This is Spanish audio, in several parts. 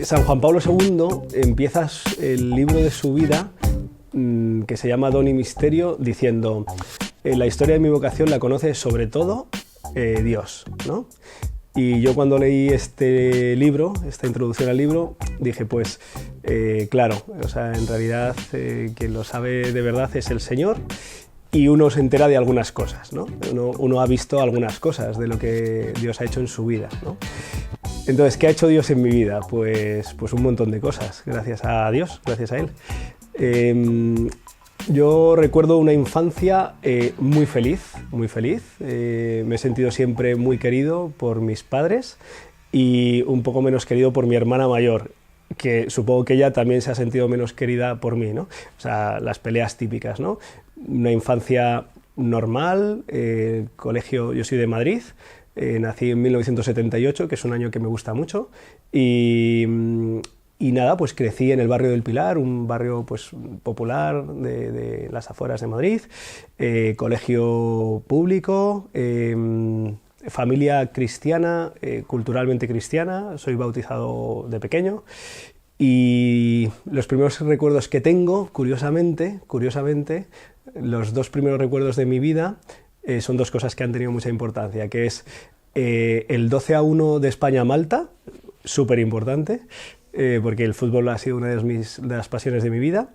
San Juan Pablo II empieza el libro de su vida, que se llama Don y Misterio, diciendo: la historia de mi vocación la conoce sobre todo Dios, ¿no? Y yo cuando leí este libro, esta introducción al libro, dije, pues claro, o sea, en realidad quien lo sabe de verdad es el Señor, y uno se entera de algunas cosas, ¿no? Uno ha visto algunas cosas de lo que Dios ha hecho en su vida, ¿no? Entonces, ¿qué ha hecho Dios en mi vida? Pues un montón de cosas, gracias a Dios, gracias a Él. Yo recuerdo una infancia muy feliz, muy feliz. Me he sentido siempre muy querido por mis padres y un poco menos querido por mi hermana mayor, que supongo que ella también se ha sentido menos querida por mí, ¿no? O sea, las peleas típicas, ¿no? Una infancia normal, colegio, yo soy de Madrid, nací en 1978, que es un año que me gusta mucho, y nada, pues crecí en el barrio del Pilar, un barrio pues popular de las afueras de Madrid, colegio público, familia cristiana, culturalmente cristiana, soy bautizado de pequeño, y los primeros recuerdos que tengo, curiosamente, los dos primeros recuerdos de mi vida son dos cosas que han tenido mucha importancia, que es el 12-1 de España-Malta, súper importante, porque el fútbol ha sido una de las pasiones de mi vida,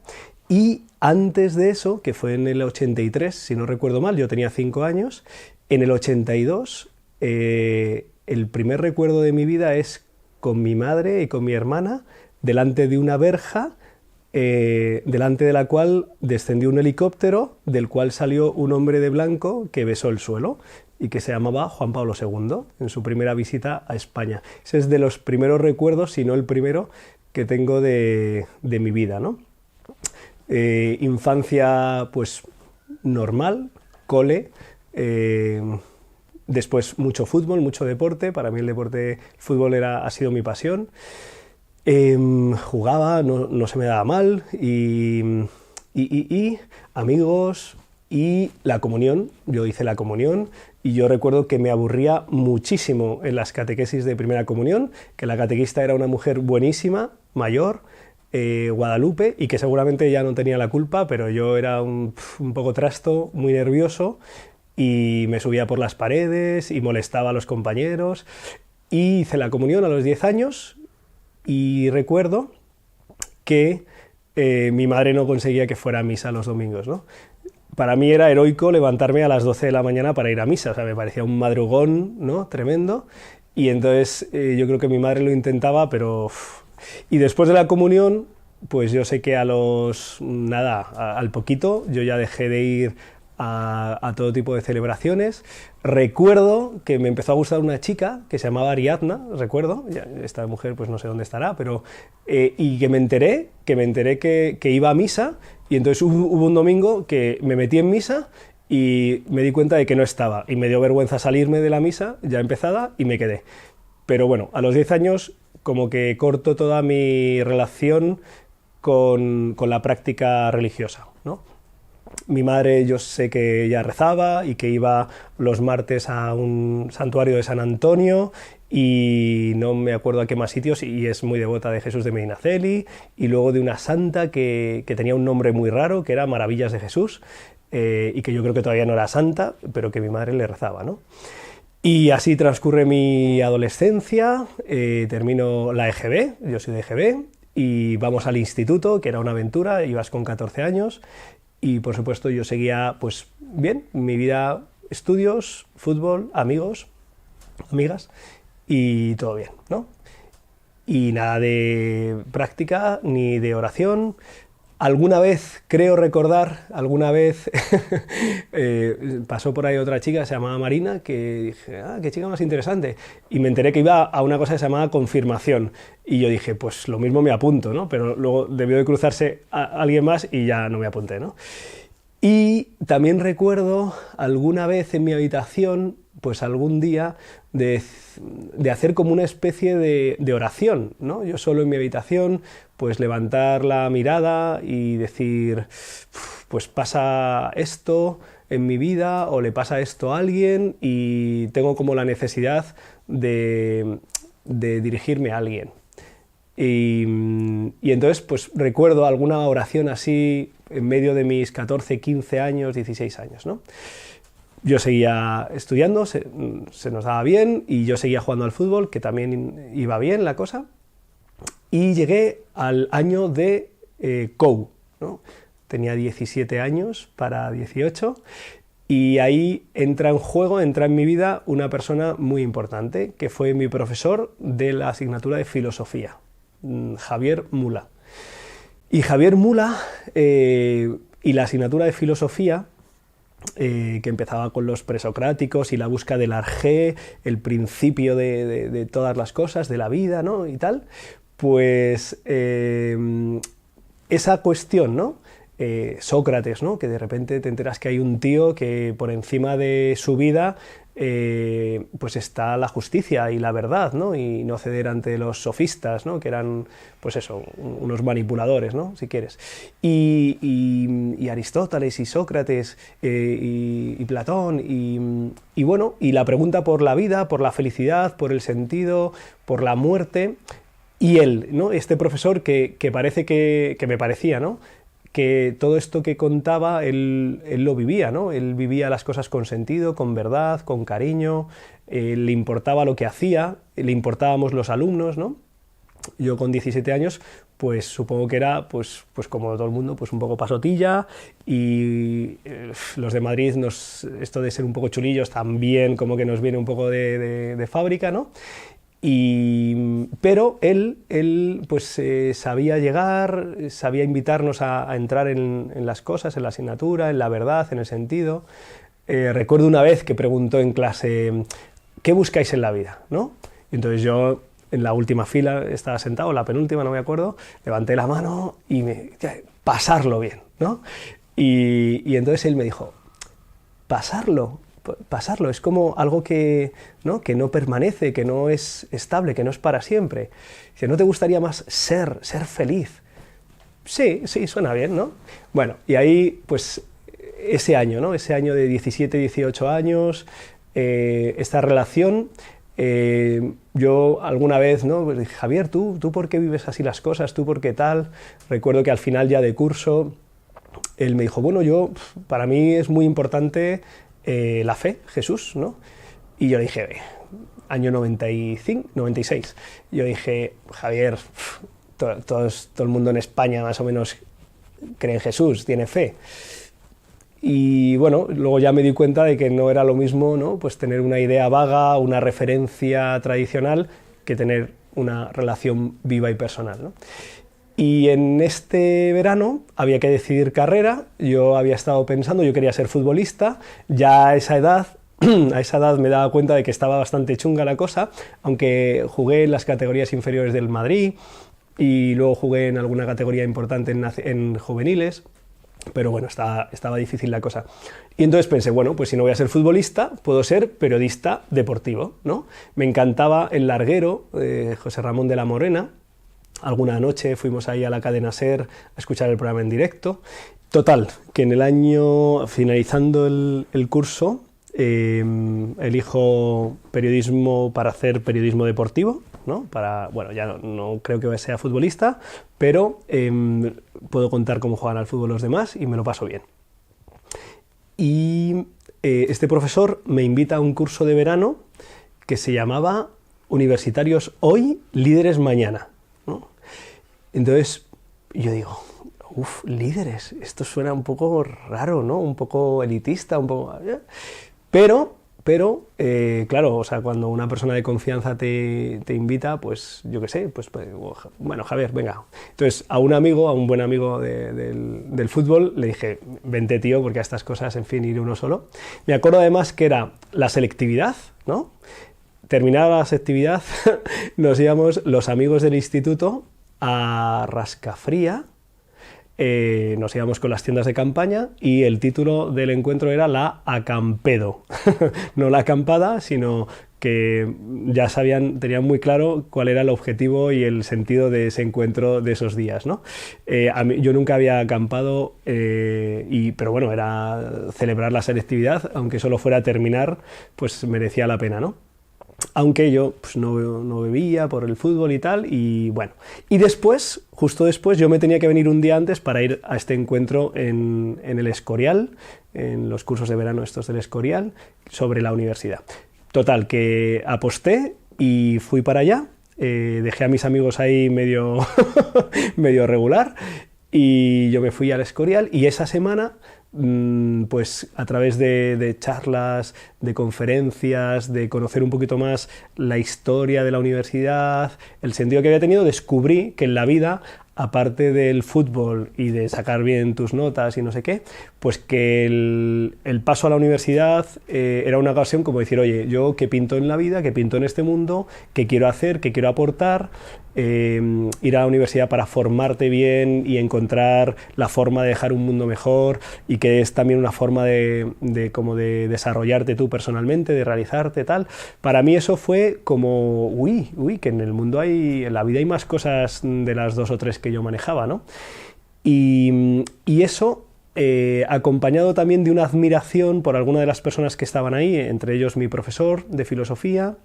y antes de eso, que fue en el 83, si no recuerdo mal, yo tenía 5 años, en el 82, el primer recuerdo de mi vida es con mi madre y con mi hermana, delante de una verja, delante de la cual descendió un helicóptero, del cual salió un hombre de blanco que besó el suelo, y que se llamaba Juan Pablo II, en su primera visita a España. Ese es de los primeros recuerdos, si no el primero, que tengo de mi vida, ¿no? Infancia, pues, normal, cole, después mucho fútbol, mucho deporte. Para mí el fútbol ha sido mi pasión. Jugaba, no se me daba mal, y amigos, y la comunión. Yo hice la comunión, y yo recuerdo que me aburría muchísimo en las catequesis de primera comunión, que la catequista era una mujer buenísima, mayor, Guadalupe, y que seguramente ya no tenía la culpa, pero yo era un poco trasto, muy nervioso, y me subía por las paredes y molestaba a los compañeros, y hice la comunión a los 10 años, y recuerdo que mi madre no conseguía que fuera a misa los domingos, ¿no? Para mí era heroico levantarme a las 12 de la mañana para ir a misa, o sea, me parecía un madrugón, ¿no? Tremendo, y entonces yo creo que mi madre lo intentaba, pero... Y después de la comunión, pues yo sé que al poquito, yo ya dejé de ir a todo tipo de celebraciones. Recuerdo que me empezó a gustar una chica que se llamaba Ariadna, recuerdo, esta mujer pues no sé dónde estará, pero y que me enteré que iba a misa, y entonces hubo un domingo que me metí en misa y me di cuenta de que no estaba, y me dio vergüenza salirme de la misa ya empezada y me quedé. Pero bueno, a los 10 años como que corto toda mi relación con la práctica religiosa, ¿no? Mi madre, yo sé que ella rezaba y que iba los martes a un santuario de San Antonio, y no me acuerdo a qué más sitios, y es muy devota de Jesús de Medinaceli, y luego de una santa que tenía un nombre muy raro, que era Maravillas de Jesús, y que yo creo que todavía no era santa, pero que mi madre le rezaba, ¿no? Y así transcurre mi adolescencia, termino la EGB, yo soy de EGB, y vamos al instituto, que era una aventura, ibas con 14 años, y por supuesto yo seguía, pues bien, mi vida, estudios, fútbol, amigos, amigas, y todo bien, ¿no? Y nada de práctica ni de oración. Alguna vez, creo recordar, pasó por ahí otra chica, se llamaba Marina, que dije, qué chica más interesante. Y me enteré que iba a una cosa que se llamaba confirmación. Y yo dije, pues lo mismo me apunto, ¿no? Pero luego debió de cruzarse alguien más y ya no me apunté, ¿no? Y también recuerdo alguna vez en mi habitación, pues algún día, de hacer como una especie de oración, ¿no? Yo solo en mi habitación, pues levantar la mirada y decir, pues pasa esto en mi vida o le pasa esto a alguien y tengo como la necesidad de dirigirme a alguien. Y entonces pues recuerdo alguna oración así en medio de mis 14, 15 años, 16 años, ¿no? Yo seguía estudiando, se nos daba bien, y yo seguía jugando al fútbol, que también iba bien la cosa, y llegué al año de COU, ¿no? Tenía 17 años para 18, y ahí entra en juego, entra en mi vida una persona muy importante, que fue mi profesor de la asignatura de filosofía, Javier Mula. Y Javier Mula y la asignatura de filosofía, que empezaba con los presocráticos y la búsqueda del arjé, el principio de todas las cosas, de la vida, ¿no? Y tal, pues esa cuestión, ¿no? Sócrates, ¿no? Que de repente te enteras que hay un tío que por encima de su vida pues está la justicia y la verdad, ¿no? Y no ceder ante los sofistas, ¿no? Que eran, pues eso, unos manipuladores, ¿no? Si quieres. Y Aristóteles y Sócrates y Platón y bueno, y la pregunta por la vida, por la felicidad, por el sentido, por la muerte, y él, ¿no? Este profesor que parece que me parecía, ¿no? Que todo esto que contaba él lo vivía, ¿no? Él vivía las cosas con sentido, con verdad, con cariño, le importaba lo que hacía, le importábamos los alumnos, ¿no? Yo con 17 años, pues supongo que era, pues como todo el mundo, pues un poco pasotilla, y los de Madrid, esto de ser un poco chulillos también como que nos viene un poco de fábrica, ¿no? Pero él pues sabía llegar, sabía invitarnos a entrar en las cosas, en la asignatura, en la verdad, en el sentido. Recuerdo una vez que preguntó en clase, ¿qué buscáis en la vida? ¿No? Y entonces yo en la última fila estaba sentado, la penúltima, no me acuerdo, levanté la mano y pasarlo bien, ¿no? Y entonces él me dijo, pasarlo es como algo que no permanece, que no es estable, que no es para siempre. Dice, ¿no te gustaría más ser feliz? Sí, suena bien, ¿no? Bueno, y ahí, pues, ese año, ¿no? Ese año de 17, 18 años, esta relación, yo alguna vez, ¿no? Pues dije, Javier, ¿tú por qué vives así las cosas? ¿Tú por qué tal? Recuerdo que al final ya de curso, él me dijo, bueno, para mí es muy importante la fe, Jesús, ¿no? Y yo le dije, año 95, 96, yo dije, Javier, todo el mundo en España más o menos cree en Jesús, tiene fe. Y bueno, luego ya me di cuenta de que no era lo mismo, ¿no? Pues tener una idea vaga, una referencia tradicional, que tener una relación viva y personal, ¿no? Y en este verano había que decidir carrera, yo había estado pensando, yo quería ser futbolista, ya a esa edad me daba cuenta de que estaba bastante chunga la cosa, aunque jugué en las categorías inferiores del Madrid y luego jugué en alguna categoría importante en juveniles, pero bueno, estaba difícil la cosa. Y entonces pensé, bueno, pues si no voy a ser futbolista, puedo ser periodista deportivo, ¿no? Me encantaba El Larguero, José Ramón de la Morena. Alguna noche fuimos ahí a la cadena SER a escuchar el programa en directo. Total, que en el año, finalizando el curso, elijo periodismo para hacer periodismo deportivo, ¿no? Bueno, ya no creo que sea futbolista, pero puedo contar cómo juegan al fútbol los demás y me lo paso bien. Y este profesor me invita a un curso de verano que se llamaba Universitarios Hoy, Líderes Mañana, ¿no? Entonces yo digo, líderes, esto suena un poco raro, ¿no? Un poco elitista, un poco... Pero claro, o sea, cuando una persona de confianza te invita, pues yo qué sé, pues bueno, Javier, venga. Entonces a un buen amigo del fútbol, le dije, vente tío, porque a estas cosas, en fin, ir uno solo. Me acuerdo además que era la selectividad, ¿no? Terminada la selectividad, nos íbamos los amigos del instituto a Rascafría, nos íbamos con las tiendas de campaña y el título del encuentro era la acampedo. No la acampada, sino que ya tenían muy claro cuál era el objetivo y el sentido de ese encuentro de esos días, ¿no? Yo nunca había acampado, pero bueno, era celebrar la selectividad, aunque solo fuera a terminar, pues merecía la pena, ¿no? aunque yo pues, no bebía por el fútbol y tal, y bueno. Y después, justo después, yo me tenía que venir un día antes para ir a este encuentro en el Escorial, en los cursos de verano estos del Escorial, sobre la universidad. Total, que aposté y fui para allá, dejé a mis amigos ahí medio, medio regular, y yo me fui al Escorial, y esa semana pues a través de charlas, de conferencias, de conocer un poquito más la historia de la universidad, el sentido que había tenido, descubrí que en la vida, aparte del fútbol y de sacar bien tus notas y no sé qué, pues que el paso a la universidad era una ocasión como decir, oye, yo qué pinto en la vida, qué pinto en este mundo, qué quiero hacer, qué quiero aportar, ir a la universidad para formarte bien y encontrar la forma de dejar un mundo mejor, y que es también una forma como de desarrollarte tú personalmente, de realizarte, tal. Para mí eso fue como, que en el mundo en la vida hay más cosas de las 2 o 3 que yo manejaba, ¿no? Y eso, acompañado también de una admiración por alguna de las personas que estaban ahí, entre ellos mi profesor de filosofía.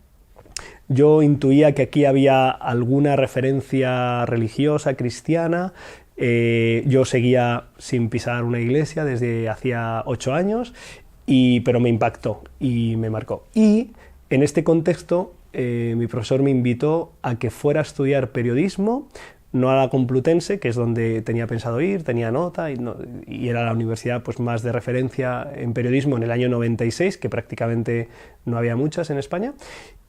Yo intuía que aquí había alguna referencia religiosa, cristiana. Yo seguía sin pisar una iglesia desde hacía 8 años, pero me impactó y me marcó. Y en este contexto, mi profesor me invitó a que fuera a estudiar periodismo, no a la Complutense, que es donde tenía pensado ir, tenía nota, y era la universidad pues, más de referencia en periodismo en el año 96, que prácticamente no había muchas en España.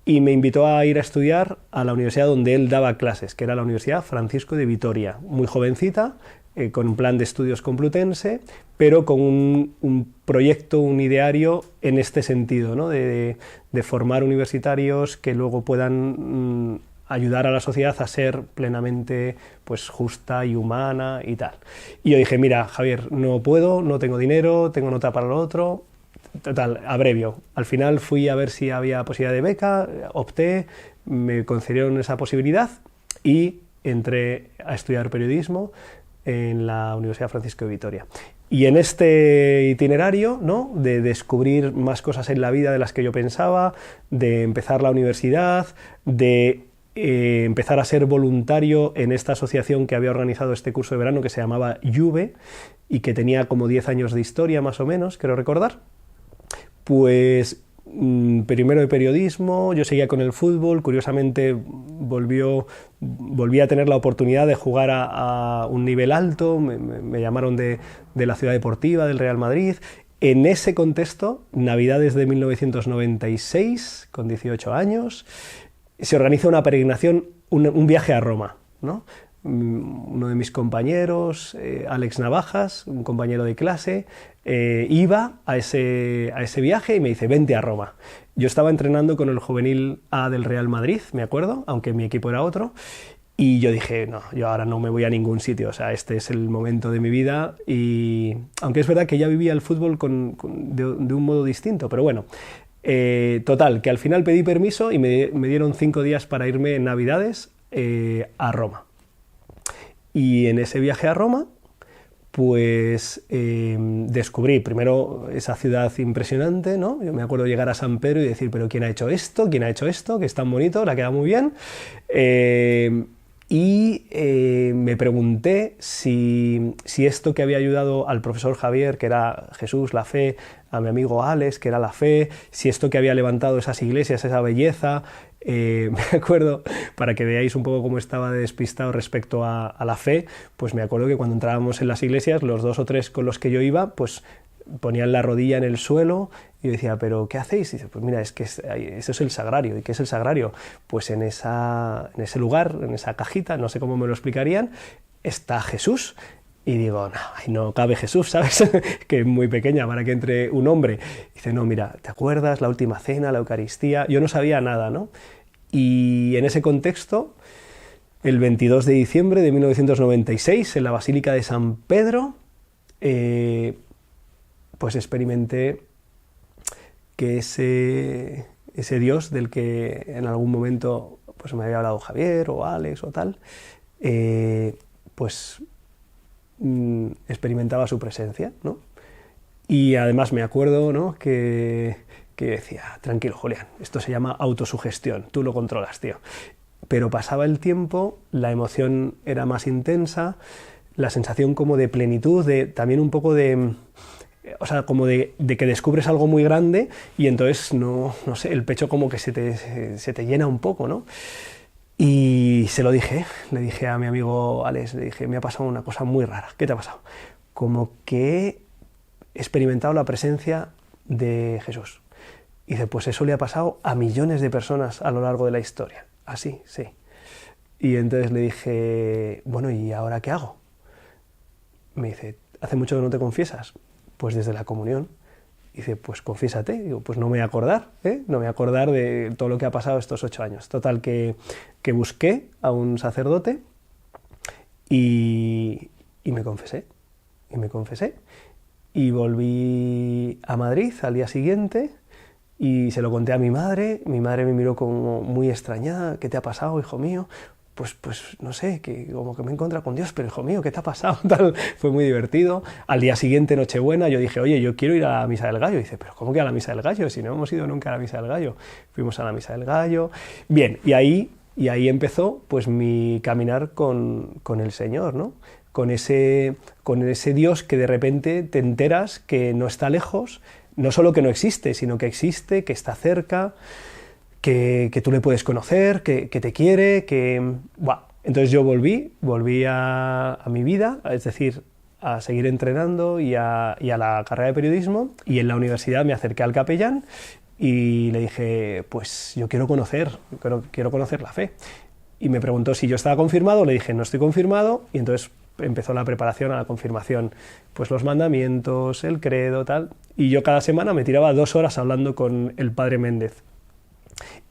Y me invitó a ir a estudiar a la universidad donde él daba clases, que era la Universidad Francisco de Vitoria, muy jovencita, con un plan de estudios complutense, pero con un proyecto, un ideario en este sentido, ¿no? de formar universitarios que luego puedan ayudar a la sociedad a ser plenamente pues, justa y humana y tal. Y yo dije, mira, Javier, no puedo, no tengo dinero, tengo nota para lo otro. Total, abrevio. Al final fui a ver si había posibilidad de beca, opté, me concedieron esa posibilidad y entré a estudiar periodismo en la Universidad Francisco de Vitoria. Y en este itinerario, ¿no?, de descubrir más cosas en la vida de las que yo pensaba, de empezar la universidad, de empezar a ser voluntario en esta asociación que había organizado este curso de verano que se llamaba Juve y que tenía como 10 años de historia más o menos, creo recordar. Pues primero de periodismo, yo seguía con el fútbol, curiosamente volví a tener la oportunidad de jugar a un nivel alto, me llamaron de la Ciudad Deportiva, del Real Madrid. En ese contexto, Navidades de 1996, con 18 años, se organiza una peregrinación, un viaje a Roma, ¿no? Uno de mis compañeros, Alex Navajas, un compañero de clase, iba a ese viaje y me dice, vente a Roma. Yo estaba entrenando con el juvenil A del Real Madrid, me acuerdo, aunque mi equipo era otro, y yo dije, no, yo ahora no me voy a ningún sitio, o sea, este es el momento de mi vida, y aunque es verdad que ya vivía el fútbol de un modo distinto, pero bueno. Total, que al final pedí permiso y me dieron 5 días para irme en Navidades a Roma. Y en ese viaje a Roma, pues descubrí primero esa ciudad impresionante, ¿no? Yo me acuerdo llegar a San Pedro y decir, pero ¿quién ha hecho esto? ¿Quién ha hecho esto? Que es tan bonito, la queda muy bien. Me pregunté si esto que había ayudado al profesor Javier, que era Jesús, la fe, a mi amigo Alex, que era la fe, si esto que había levantado esas iglesias, esa belleza, me acuerdo, para que veáis un poco cómo estaba despistado respecto a la fe, pues me acuerdo que cuando entrábamos en las iglesias, los 2 o 3 con los que yo iba, pues ponían la rodilla en el suelo y yo decía, ¿pero qué hacéis? Y dice, pues mira, es que eso es el sagrario. ¿Y qué es el sagrario? Pues en ese lugar, en esa cajita, no sé cómo me lo explicarían, está Jesús. Y digo, no cabe Jesús, ¿sabes? Que es muy pequeña para que entre un hombre. Y dice, no, mira, ¿te acuerdas? La última cena, la Eucaristía. Yo no sabía nada, ¿no? Y en ese contexto, el 22 de diciembre de 1996, en la Basílica de San Pedro, pues experimenté que ese Dios del que en algún momento pues me había hablado Javier o Alex o tal, pues experimentaba su presencia, ¿no? Y además me acuerdo, ¿no?, que que decía, tranquilo, Julián, esto se llama autosugestión, tú lo controlas, tío. Pero pasaba el tiempo, la emoción era más intensa, la sensación como de plenitud, también un poco de... O sea, como de que descubres algo muy grande y entonces, no sé, el pecho como que se te llena un poco, ¿no? Y se lo dije, le dije a mi amigo Alex, le dije, me ha pasado una cosa muy rara. ¿Qué te ha pasado? Como que he experimentado la presencia de Jesús. Y dice, pues eso le ha pasado a millones de personas a lo largo de la historia. Así, sí. Y entonces le dije, bueno, ¿y ahora qué hago? Me dice, ¿hace mucho que no te confiesas? Pues desde la comunión. Dice, pues confiésate. Digo, pues no me voy a acordar, ¿eh? No me voy a acordar de todo lo que ha pasado estos 8 años. Total, que busqué a un sacerdote y me confesé. Y me confesé. Y volví a Madrid al día siguiente y se lo conté a mi madre. Mi madre me miró como muy extrañada. ¿Qué te ha pasado, hijo mío? Pues no sé, que como que me he encontrado con Dios, pero hijo mío, ¿qué te ha pasado? Tal, fue muy divertido. Al día siguiente, Nochebuena, yo dije, oye, yo quiero ir a la Misa del Gallo. Y dice, pero ¿cómo que a la Misa del Gallo? Si no hemos ido nunca a la Misa del Gallo. Fuimos a la Misa del Gallo. Bien, y ahí empezó pues mi caminar con el Señor, ¿no? Con ese Dios que de repente te enteras que no está lejos, no solo que no existe, sino que existe, que está cerca, que tú le puedes conocer, que te quiere, que... Buah. Entonces yo volví a mi vida, es decir, a seguir entrenando y a la carrera de periodismo, y en la universidad me acerqué al capellán y le dije, pues yo quiero conocer la fe. Y me preguntó si yo estaba confirmado, le dije, no estoy confirmado, y entonces empezó la preparación a la confirmación, pues los mandamientos, el credo, tal, y yo cada semana me tiraba 2 horas hablando con el padre Méndez.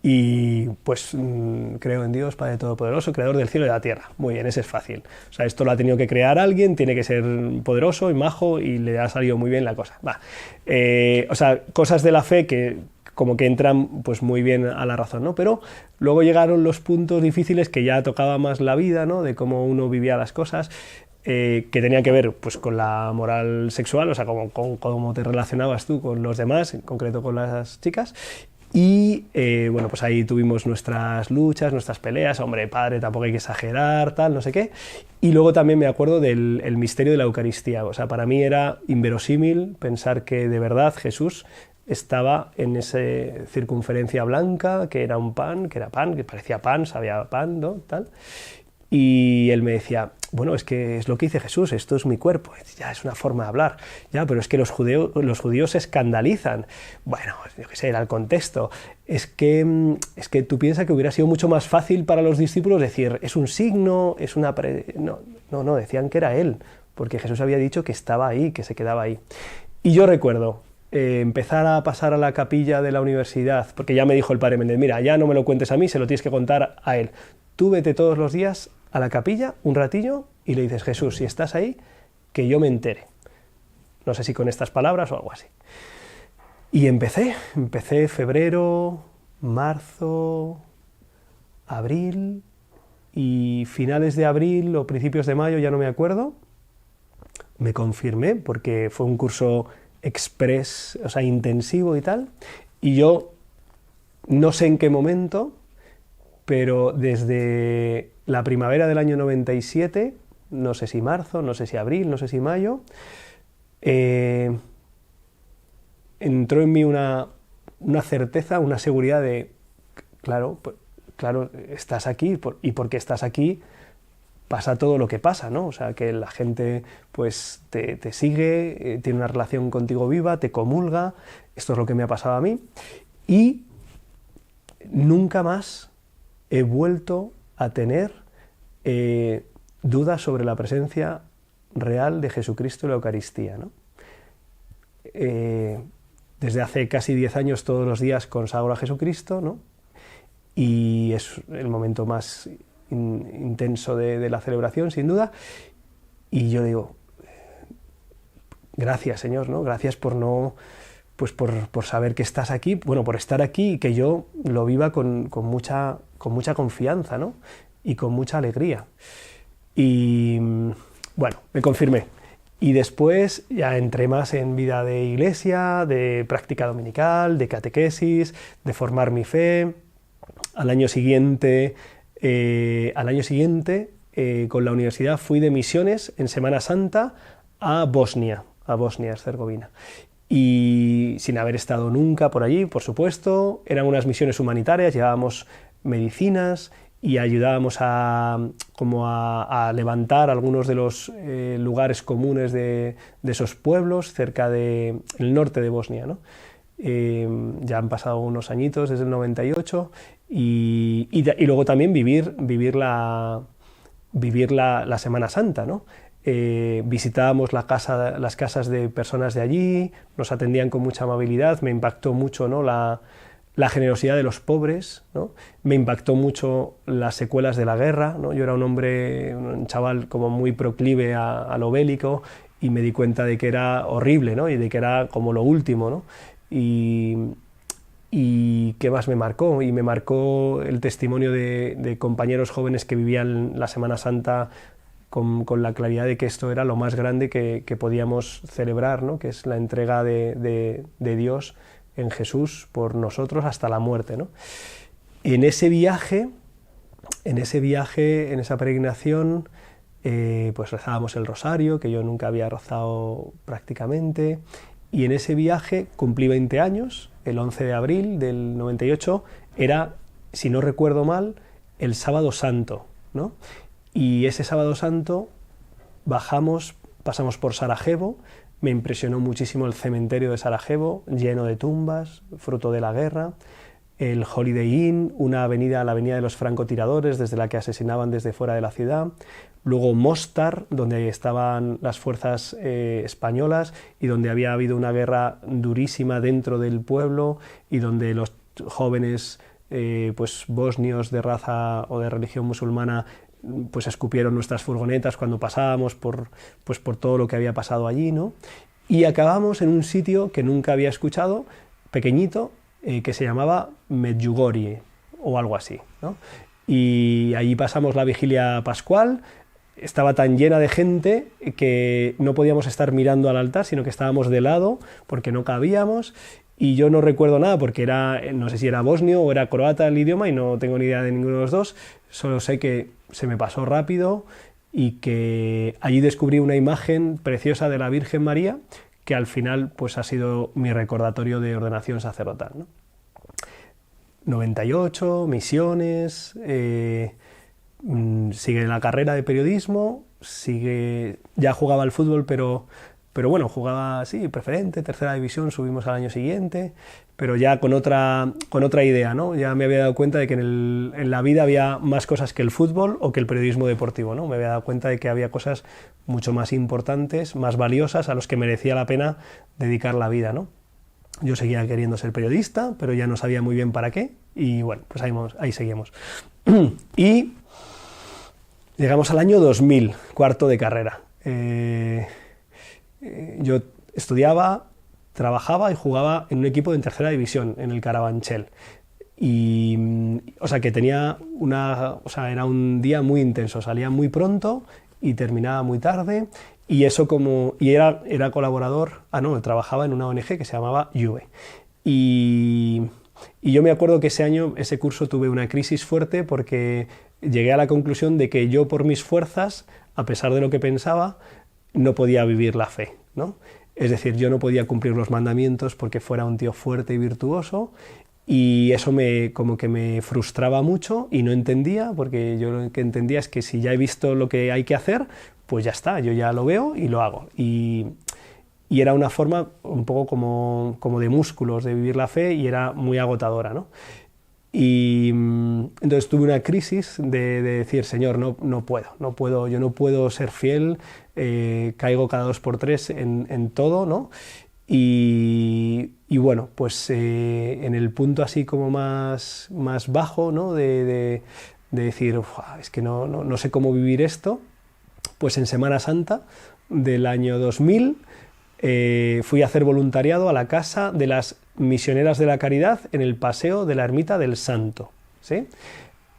Y pues creo en Dios, Padre Todopoderoso, Creador del cielo y de la tierra. Muy bien, ese es fácil. O sea, esto lo ha tenido que crear alguien, tiene que ser poderoso y majo y le ha salido muy bien la cosa. Va. O sea, cosas de la fe que como que entran pues muy bien a la razón, ¿no? Pero luego llegaron los puntos difíciles que ya tocaba más la vida, ¿no? De cómo uno vivía las cosas. Que tenía que ver pues, con la moral sexual, o sea, con cómo te relacionabas tú con los demás, en concreto con las chicas. Y bueno, pues ahí tuvimos nuestras luchas, nuestras peleas, hombre, padre, tampoco hay que exagerar, tal, no sé qué. Y luego también me acuerdo del misterio de la Eucaristía. O sea, para mí era inverosímil pensar que de verdad Jesús estaba en esa circunferencia blanca, que era un pan, que parecía pan, sabía pan, ¿no? Tal. Y él me decía, bueno, es que es lo que dice Jesús, esto es mi cuerpo, ya es una forma de hablar, ya, pero es que los judíos se escandalizan. Bueno, yo qué sé, era el contexto. Es que tú piensas que hubiera sido mucho más fácil para los discípulos decir, es un signo, es una... No, decían que era él, porque Jesús había dicho que estaba ahí, que se quedaba ahí. Y yo recuerdo empezar a pasar a la capilla de la universidad, porque ya me dijo el padre Méndez, mira, ya no me lo cuentes a mí, se lo tienes que contar a él. Tú vete todos los días a la capilla, un ratillo, y le dices, Jesús, si estás ahí, que yo me entere. No sé si con estas palabras o algo así. Y empecé febrero, marzo, abril, y finales de abril o principios de mayo, ya no me acuerdo, me confirmé, porque fue un curso express, o sea, intensivo y tal, y yo no sé en qué momento, pero desde la primavera del año 97, no sé si marzo, no sé si abril, no sé si mayo, entró en mí una certeza, una seguridad de, claro, estás aquí, y porque estás aquí pasa todo lo que pasa, ¿no? O sea, que la gente pues te sigue, tiene una relación contigo viva, te comulga, esto es lo que me ha pasado a mí, y nunca más he vuelto a tener dudas sobre la presencia real de Jesucristo en la Eucaristía, ¿no? Desde hace casi 10 años todos los días consagro a Jesucristo, ¿no? Y es el momento más intenso de la celebración, sin duda, y yo digo, gracias, Señor, ¿no? Gracias por no... pues por saber que estás aquí, bueno, por estar aquí y que yo lo viva con mucha confianza, ¿no? Y con mucha alegría. Y bueno, me confirmé. Y después ya entré más en vida de iglesia, de práctica dominical, de catequesis, de formar mi fe. Al año siguiente, con la universidad fui de misiones en Semana Santa a Bosnia-Herzegovina. Y sin haber estado nunca por allí, por supuesto, eran unas misiones humanitarias, llevábamos medicinas y ayudábamos a levantar algunos de los lugares comunes de esos pueblos cerca del norte de Bosnia, ¿no? Ya han pasado unos añitos desde el 98 y luego también vivir la Semana Santa, ¿no? Visitábamos las casas de personas de allí, nos atendían con mucha amabilidad, me impactó mucho, ¿no? la generosidad de los pobres, ¿no? Me impactó mucho las secuelas de la guerra, ¿no? Yo era un chaval como muy proclive a lo bélico y me di cuenta de que era horrible, ¿no? Y de que era como lo último, ¿no? Y ¿qué más me marcó? Y me marcó el testimonio de compañeros jóvenes que vivían la Semana Santa con la claridad de que esto era lo más grande que podíamos celebrar, ¿no? Que es la entrega de Dios en Jesús por nosotros hasta la muerte, ¿no? En ese viaje, en esa peregrinación, pues rezábamos el rosario, que yo nunca había rezado prácticamente, y en ese viaje cumplí 20 años, el 11 de abril del 98, era, si no recuerdo mal, el Sábado Santo, ¿no? Y ese Sábado Santo pasamos por Sarajevo. Me impresionó muchísimo el cementerio de Sarajevo, lleno de tumbas, fruto de la guerra, el Holiday Inn, la avenida de los francotiradores, desde la que asesinaban desde fuera de la ciudad, luego Mostar, donde estaban las fuerzas españolas y donde había habido una guerra durísima dentro del pueblo y donde los jóvenes pues bosnios de raza o de religión musulmana pues escupieron nuestras furgonetas cuando pasábamos por todo lo que había pasado allí, ¿no? Y acabamos en un sitio que nunca había escuchado, pequeñito, que se llamaba Medjugorje o algo así, ¿no? Y allí pasamos la vigilia pascual. Estaba tan llena de gente que no podíamos estar mirando al altar, sino que estábamos de lado porque no cabíamos. Y yo no recuerdo nada porque no sé si era bosnio o era croata el idioma y no tengo ni idea de ninguno de los dos. Solo sé que se me pasó rápido y que allí descubrí una imagen preciosa de la Virgen María que al final pues ha sido mi recordatorio de ordenación sacerdotal, ¿no? 98, misiones, sigue la carrera de periodismo, ya jugaba al fútbol, pero bueno, jugaba así, preferente, tercera división, subimos al año siguiente, pero ya con otra idea, ¿no? Ya me había dado cuenta de que en la vida había más cosas que el fútbol o que el periodismo deportivo, ¿no? Me había dado cuenta de que había cosas mucho más importantes, más valiosas, a los que merecía la pena dedicar la vida, ¿no? Yo seguía queriendo ser periodista, pero ya no sabía muy bien para qué, y bueno, pues ahí seguimos. Y llegamos al año 2000, cuarto de carrera. Yo estudiaba, trabajaba y jugaba en un equipo en tercera división, en el Carabanchel. O sea que era un día muy intenso, salía muy pronto y terminaba muy tarde, y era colaborador, trabajaba en una ONG que se llamaba Juve. Y yo me acuerdo que ese curso tuve una crisis fuerte porque llegué a la conclusión de que yo por mis fuerzas, a pesar de lo que pensaba, no podía vivir la fe, ¿no? Es decir, yo no podía cumplir los mandamientos porque fuera un tío fuerte y virtuoso, y eso como que me frustraba mucho y no entendía, porque yo lo que entendía es que si ya he visto lo que hay que hacer, pues ya está, yo ya lo veo y lo hago. Y era una forma un poco como de músculos de vivir la fe, y era muy agotadora, ¿no? Y entonces tuve una crisis de decir, Señor, no puedo, yo no puedo ser fiel, caigo cada 2 por 3 en todo, ¿no? Y bueno, pues en el punto así como más bajo, ¿no? de decir, es que no sé cómo vivir esto, pues en Semana Santa del año 2000 fui a hacer voluntariado a la casa de las misioneras de la caridad en el Paseo de la Ermita del Santo, ¿sí?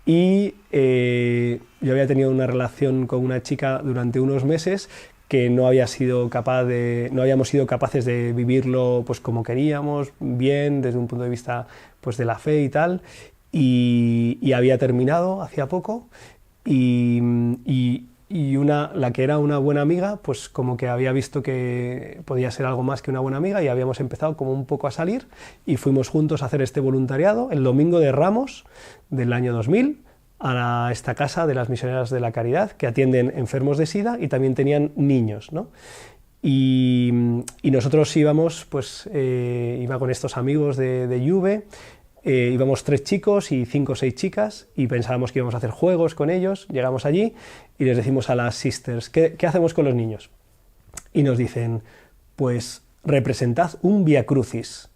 Y yo había tenido una relación con una chica durante unos meses que no habíamos sido capaces de vivirlo pues como queríamos, bien, desde un punto de vista pues de la fe y tal, y había terminado hacía poco, y, la que era una buena amiga, pues como que había visto que podía ser algo más que una buena amiga, y habíamos empezado como un poco a salir, y fuimos juntos a hacer este voluntariado el domingo de Ramos del año 2000, a esta casa de las Misioneras de la Caridad, que atienden enfermos de SIDA y también tenían niños, ¿no? Y nosotros íbamos, pues iba con estos amigos de Juve, íbamos 3 chicos y 5 o 6 chicas, y pensábamos que íbamos a hacer juegos con ellos. Llegamos allí y les decimos a las sisters, ¿qué hacemos con los niños? Y nos dicen, pues representad un Vía Crucis.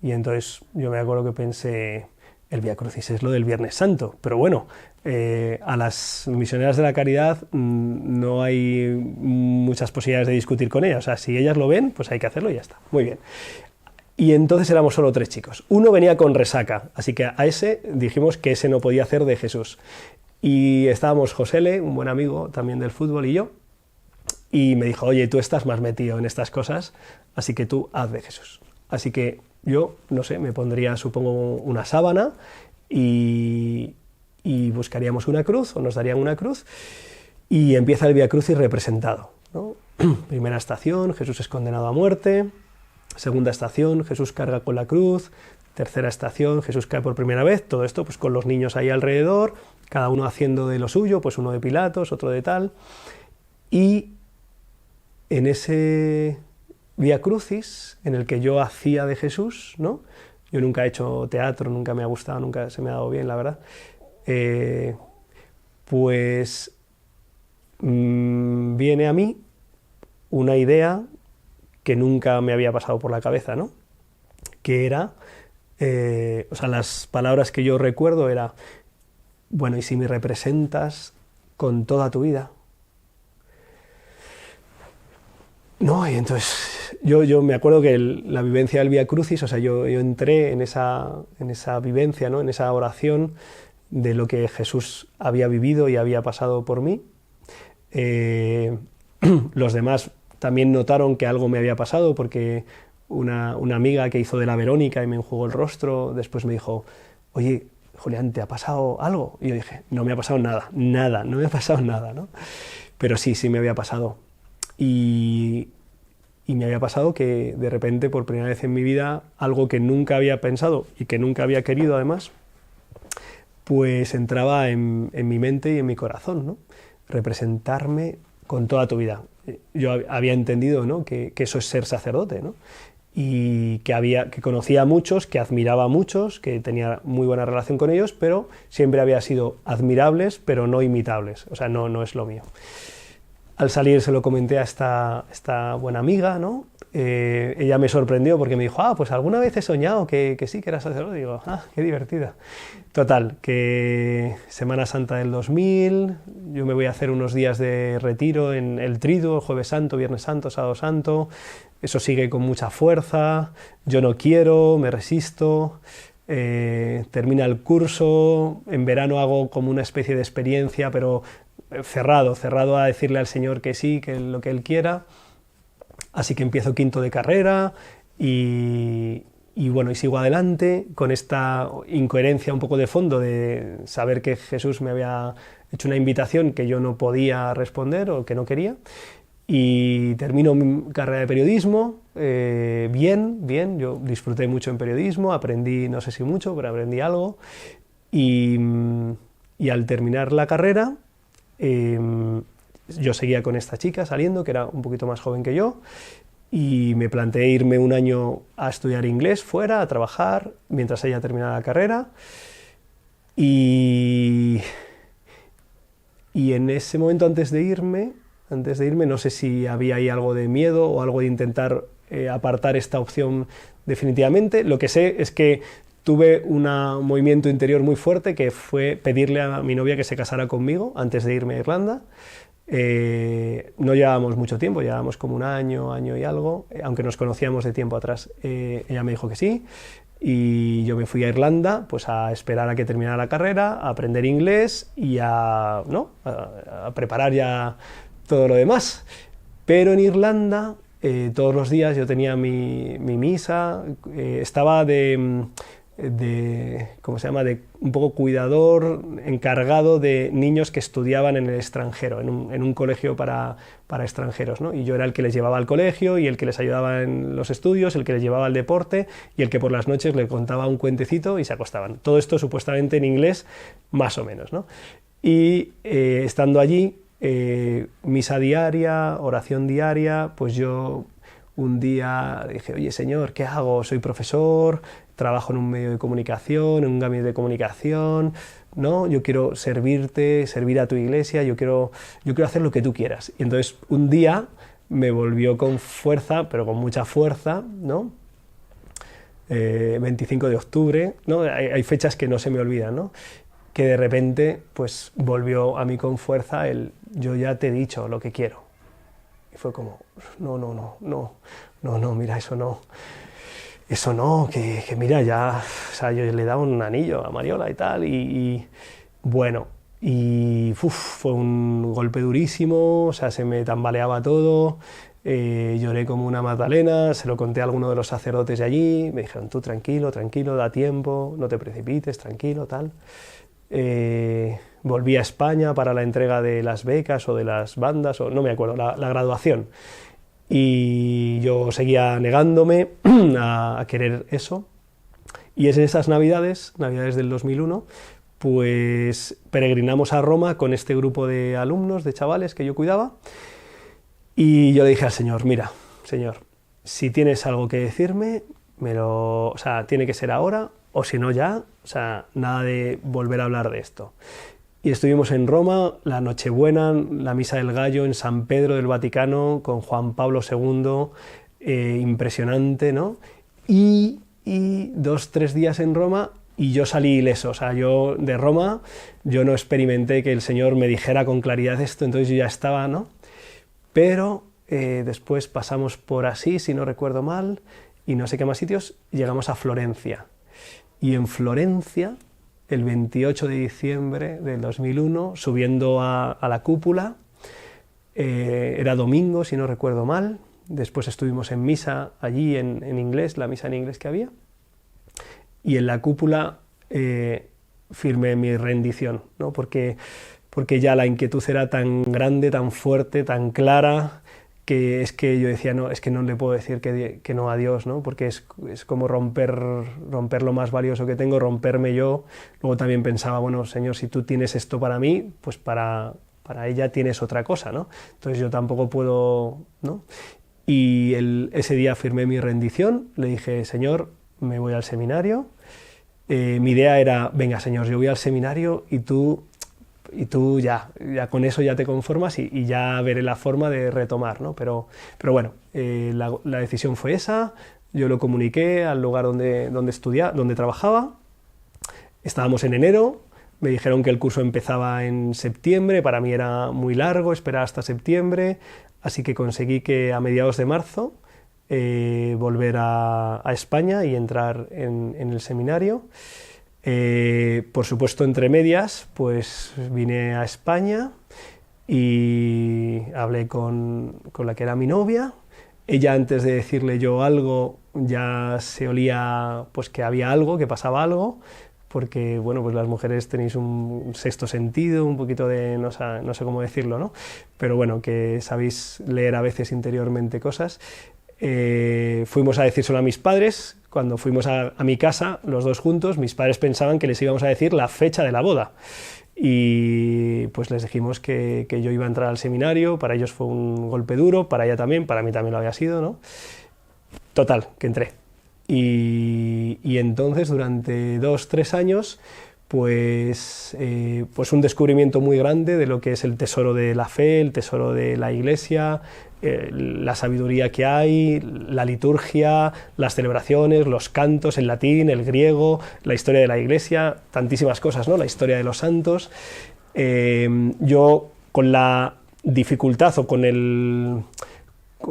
Y entonces yo me acuerdo que pensé, el Vía Crucis es lo del Viernes Santo, pero bueno, a las Misioneras de la Caridad no hay muchas posibilidades de discutir con ellas. O sea, si ellas lo ven, pues hay que hacerlo y ya está. Muy bien. Y entonces éramos solo 3 chicos. Uno venía con resaca, así que a ese dijimos que ese no podía hacer de Jesús. Y estábamos Josele, un buen amigo también del fútbol, y yo, y me dijo, oye, tú estás más metido en estas cosas, así que tú haz de Jesús. Así que yo, no sé, me pondría, supongo, una sábana y buscaríamos una cruz, o nos darían una cruz, y empieza el Vía Crucis representado, ¿no? Primera estación, Jesús es condenado a muerte. Segunda estación, Jesús carga con la cruz. Tercera estación, Jesús cae por primera vez. Todo esto pues con los niños ahí alrededor, cada uno haciendo de lo suyo, pues uno de Pilatos, otro de tal. Y en ese Vía Crucis, en el que yo hacía de Jesús, ¿no? Yo nunca he hecho teatro, nunca me ha gustado, nunca se me ha dado bien, la verdad. Pues viene a mí una idea que nunca me había pasado por la cabeza, ¿no? Que era, o sea, las palabras que yo recuerdo era, bueno, ¿y si me representas con toda tu vida? No, y entonces yo me acuerdo que la vivencia del Vía Crucis, o sea, yo entré en esa vivencia, ¿no? En esa oración de lo que Jesús había vivido y había pasado por mí. Los demás también notaron que algo me había pasado, porque una amiga que hizo de la Verónica y me enjugó el rostro, después me dijo, oye, Julián, ¿te ha pasado algo? Y yo dije, no me ha pasado nada, no me ha pasado nada, ¿no? Pero sí me había pasado. Y me había pasado que de repente, por primera vez en mi vida, algo que nunca había pensado y que nunca había querido además, pues entraba en mi mente y en mi corazón, ¿no? Representarme con toda tu vida. Yo había entendido, ¿no? que eso es ser sacerdote, ¿no? Y que conocía a muchos, que admiraba a muchos, que tenía muy buena relación con ellos, pero siempre había sido admirables, pero no imitables. O sea, no es lo mío. Al salir se lo comenté a esta buena amiga, ¿no? Ella me sorprendió porque me dijo, pues alguna vez he soñado que sí, que era sacerdote. Y digo, qué divertida. Total, que Semana Santa del 2000, yo me voy a hacer unos días de retiro en el Triduo, Jueves Santo, Viernes Santo, Sábado Santo. Eso sigue con mucha fuerza, yo no quiero, me resisto. Termina el curso, en verano hago como una especie de experiencia, pero cerrado a decirle al Señor que sí, que lo que Él quiera. Así que empiezo quinto de carrera y bueno, y sigo adelante con esta incoherencia un poco de fondo de saber que Jesús me había hecho una invitación que yo no podía responder o que no quería. Y termino mi carrera de periodismo, bien, yo disfruté mucho en periodismo, aprendí, no sé si mucho, pero aprendí algo. Y al terminar la carrera, yo seguía con esta chica saliendo, que era un poquito más joven que yo, y me planteé irme un año a estudiar inglés fuera, a trabajar, mientras ella terminaba la carrera. Y en ese momento, antes de irme, no sé si había ahí algo de miedo o algo de intentar apartar esta opción definitivamente. Lo que sé es que tuve un movimiento interior muy fuerte, que fue pedirle a mi novia que se casara conmigo antes de irme a Irlanda. No llevábamos mucho tiempo, llevábamos como un año y algo, aunque nos conocíamos de tiempo atrás. Ella me dijo que sí, y yo me fui a Irlanda pues a esperar a que terminara la carrera, a aprender inglés y a preparar ya todo lo demás. Pero en Irlanda, todos los días yo tenía mi misa, estaba ¿cómo se llama?, de un poco cuidador, encargado de niños que estudiaban en el extranjero, en un colegio para extranjeros, ¿no? Y yo era el que les llevaba al colegio y el que les ayudaba en los estudios, el que les llevaba al deporte y el que por las noches le contaba un cuentecito y se acostaban. Todo esto supuestamente en inglés, más o menos, ¿no? Y estando allí, misa diaria, oración diaria, pues yo un día dije, oye Señor, ¿qué hago? Soy profesor, trabajo en un medio de comunicación, en un gabinete de comunicación, ¿no? Yo quiero servirte, servir a tu iglesia, yo quiero hacer lo que tú quieras. Y entonces un día me volvió con fuerza, pero con mucha fuerza, ¿no? 25 de octubre, ¿no? Hay fechas que no se me olvidan, ¿no? Que de repente pues volvió a mí con fuerza el yo ya te he dicho lo que quiero. Y fue como, no, mira, eso no, que mira, ya, o sea, yo le daba un anillo a Mariola y tal, y bueno, y fue un golpe durísimo, o sea, se me tambaleaba todo, lloré como una magdalena, se lo conté a alguno de los sacerdotes de allí, me dijeron, tú tranquilo, da tiempo, no te precipites, tranquilo, tal. Volví a España para la entrega de las becas o de las bandas, o no me acuerdo, la graduación. Y yo seguía negándome a querer eso. Y es en esas navidades del 2001, pues peregrinamos a Roma con este grupo de alumnos, de chavales que yo cuidaba. Y yo le dije al Señor, mira, Señor, si tienes algo que decirme, o sea, tiene que ser ahora, o si no ya, o sea, nada de volver a hablar de esto. Y estuvimos en Roma, la Nochebuena, la Misa del Gallo en San Pedro del Vaticano con Juan Pablo II, impresionante, ¿no? Y 2-3 días en Roma y yo salí ileso, o sea, yo de Roma, yo no experimenté que el Señor me dijera con claridad esto, entonces yo ya estaba, ¿no? Pero después pasamos por Asís, si no recuerdo mal, y no sé qué más sitios, llegamos a Florencia. Y en Florencia, el 28 de diciembre del 2001, subiendo a la cúpula, era domingo, si no recuerdo mal, después estuvimos en misa allí en inglés, la misa en inglés que había, y en la cúpula firmé mi rendición, ¿no? Porque ya la inquietud era tan grande, tan fuerte, tan clara, que es que yo decía, no, es que no le puedo decir que no a Dios, ¿no? Porque es como romper lo más valioso que tengo, romperme yo. Luego también pensaba, bueno, Señor, si tú tienes esto para mí, pues para ella tienes otra cosa, ¿no? Entonces yo tampoco puedo, ¿no? Y ese día firmé mi rendición, le dije, Señor, me voy al seminario. Mi idea era, venga, Señor, yo voy al seminario y tú ya con eso ya te conformas y ya veré la forma de retomar, ¿no? Pero bueno, la decisión fue esa, yo lo comuniqué al lugar donde trabajaba, estábamos en enero, me dijeron que el curso empezaba en septiembre, para mí era muy largo esperar hasta septiembre, así que conseguí que a mediados de marzo volver a España y entrar en el seminario. Por supuesto, entre medias, pues vine a España y hablé con la que era mi novia. Ella, antes de decirle yo algo, ya se olía pues que había algo, que pasaba algo, porque bueno, pues las mujeres tenéis un sexto sentido, un poquito de, no sé cómo decirlo, ¿no? Pero bueno, que sabéis leer a veces interiormente cosas. Fuimos a decírselo a mis padres. Cuando fuimos a mi casa, los dos juntos, mis padres pensaban que les íbamos a decir la fecha de la boda. Y pues les dijimos que yo iba a entrar al seminario, para ellos fue un golpe duro, para ella también, para mí también lo había sido, ¿no? Total, que entré. Y entonces, durante 2-3 años, pues un descubrimiento muy grande de lo que es el tesoro de la fe, el tesoro de la Iglesia, la sabiduría que hay, la liturgia, las celebraciones, los cantos en latín, el griego, la historia de la Iglesia, tantísimas cosas, ¿no? La historia de los santos. Yo, con la dificultad o un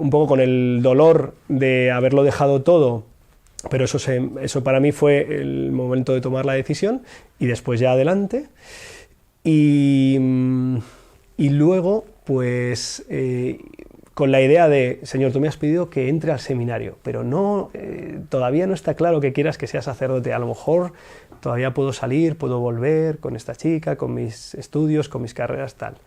poco con el dolor de haberlo dejado todo, pero eso para mí fue el momento de tomar la decisión y después ya adelante. Y luego, pues con la idea de, Señor, tú me has pedido que entre al seminario, pero no, todavía no está claro que quieras que sea sacerdote. A lo mejor todavía puedo salir, puedo volver con esta chica, con mis estudios, con mis carreras, tal.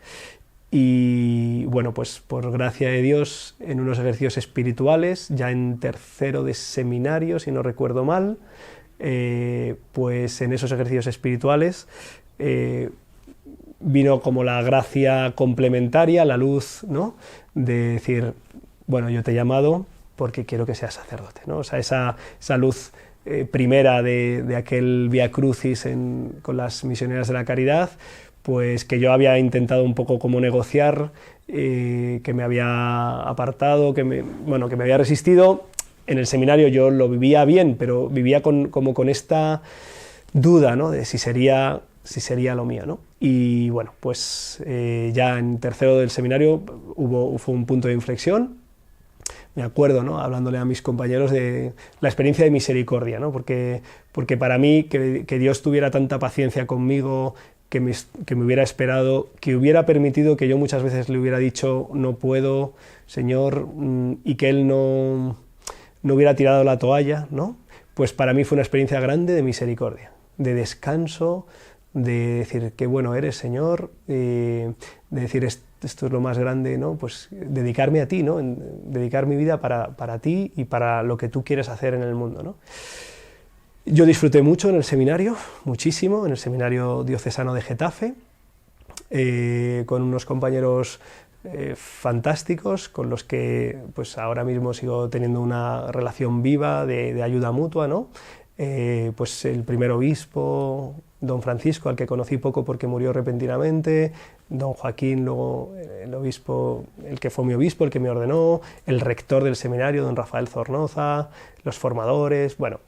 Y bueno, pues por gracia de Dios, en unos ejercicios espirituales, ya en tercero de seminario, si no recuerdo mal, pues en esos ejercicios espirituales vino como la gracia complementaria, la luz, ¿no?, de decir, bueno, yo te he llamado porque quiero que seas sacerdote, ¿no? O sea, esa luz primera de aquel Vía Crucis con las misioneras de la caridad, pues que yo había intentado un poco como negociar, que me había apartado, que me había resistido. En el seminario yo lo vivía bien, pero vivía como con esta duda, ¿no?, de si sería lo mío, ¿no? Y bueno, pues ya en tercero del seminario fue un punto de inflexión. Me acuerdo, ¿no?, hablándole a mis compañeros de la experiencia de misericordia, ¿no?, porque para mí que Dios tuviera tanta paciencia conmigo, que me hubiera esperado, que hubiera permitido que yo muchas veces le hubiera dicho no puedo, Señor, y que Él no hubiera tirado la toalla, ¿no? Pues para mí fue una experiencia grande de misericordia, de descanso, de decir qué bueno eres, Señor, de decir esto es lo más grande, ¿no? Pues dedicarme a ti, ¿no? Dedicar mi vida para ti y para lo que tú quieres hacer en el mundo, ¿no? Yo disfruté mucho en el seminario, muchísimo, en el seminario diocesano de Getafe, con unos compañeros fantásticos, con los que pues ahora mismo sigo teniendo una relación viva de ayuda mutua, ¿no? Pues el primer obispo, don Francisco, al que conocí poco porque murió repentinamente, don Joaquín, luego el obispo, el que fue mi obispo, el que me ordenó, el rector del seminario, don Rafael Zornoza, los formadores, bueno,